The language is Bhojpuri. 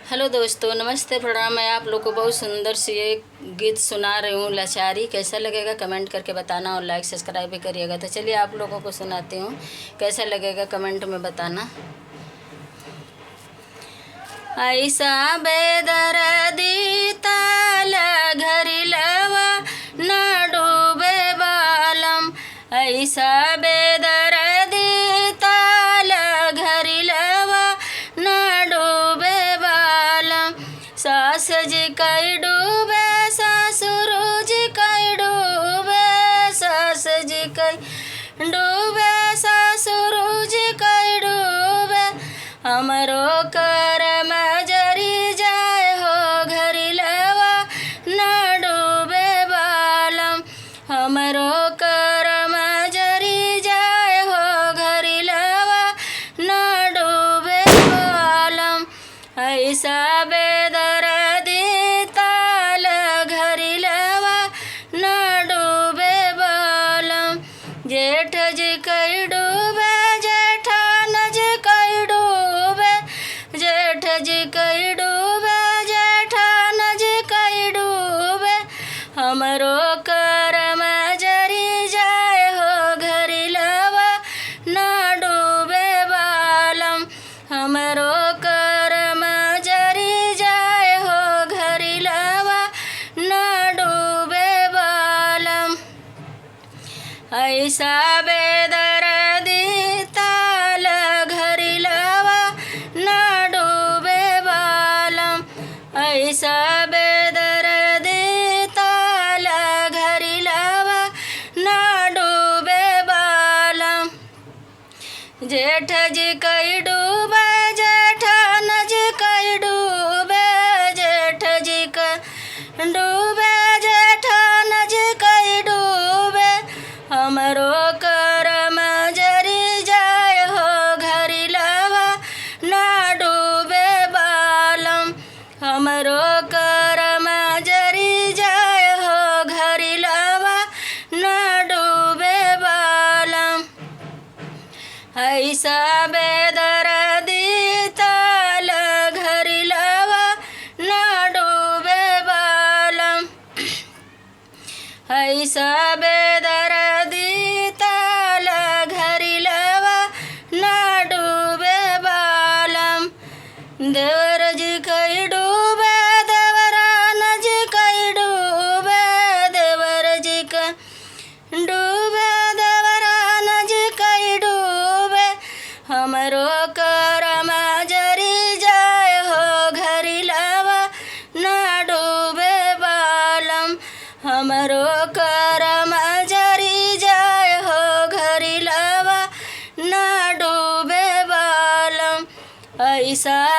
हेलो दोस्तों, नमस्ते, प्रणाम। मैं आप लोग को बहुत सुंदर सी एक गीत सुना रही हूँ, लाचारी। कैसा लगेगा कमेंट करके बताना और लाइक सब्सक्राइब भी करिएगा। तो चलिए आप लोगों को सुनाती हूँ, कैसा लगेगा कमेंट में बताना। ऐसा बेदर्दी ताल घरी लवा न डूबे बालम, ऐसा बेदर्दी ताल घरी लवा न डूबे बालम। सास जी कई डूबे ससुर जी कई डूबे, सास जी कई डूबे ससुर जी कई डूबे। हमरो करम जरी जाए हो घरी लवा न डूबे बालम, हमरो करम जरी जाए हो घरी लवा न डूबे बालम। ऐसा बेदर्दी ताल घरी लवा न डूबे बालम। जेठ जी कई डूबे जेठान जी कई डूबे, जेठ जी कई डूबे जेठान जी कई डूबे। हमरो करम जरी जाए हो घरी लवा न डूबे बालम, हमरो करम जरी जाए हो घरी लवा न डूबे बालम। ऐसा बेदर्दी ताल घरी लवा न डूबे बालम, ऐसा बेदर्दी ताल घरी लवा न डूबे बालम। जेठ जी कई डूबे जेठान जी कई डूबे, जेठ जी कई डूबे जेठान जी कई डूबे। हमरो करम जरी जाए हो घरी लवा न डूबे बालम, हमरो करम जरी जाए हो घरी लवा न डूबे बालम। ऐसा बेदर्दी ताल घरी लवा न डूबे बालम, ऐसा बेदर्दी ताल घरी लवा न डूबे बालम। देवर जी कई डूबे देवरान जी कई डूबे, देवर जी कई डूबे देवरान जी कई डूबे। हमरो करम जरी जाए हो घरी लवा न डूबे बालम, हमरो करम जरी जाए हो घरी लवा न डूबे बालम। ऐसा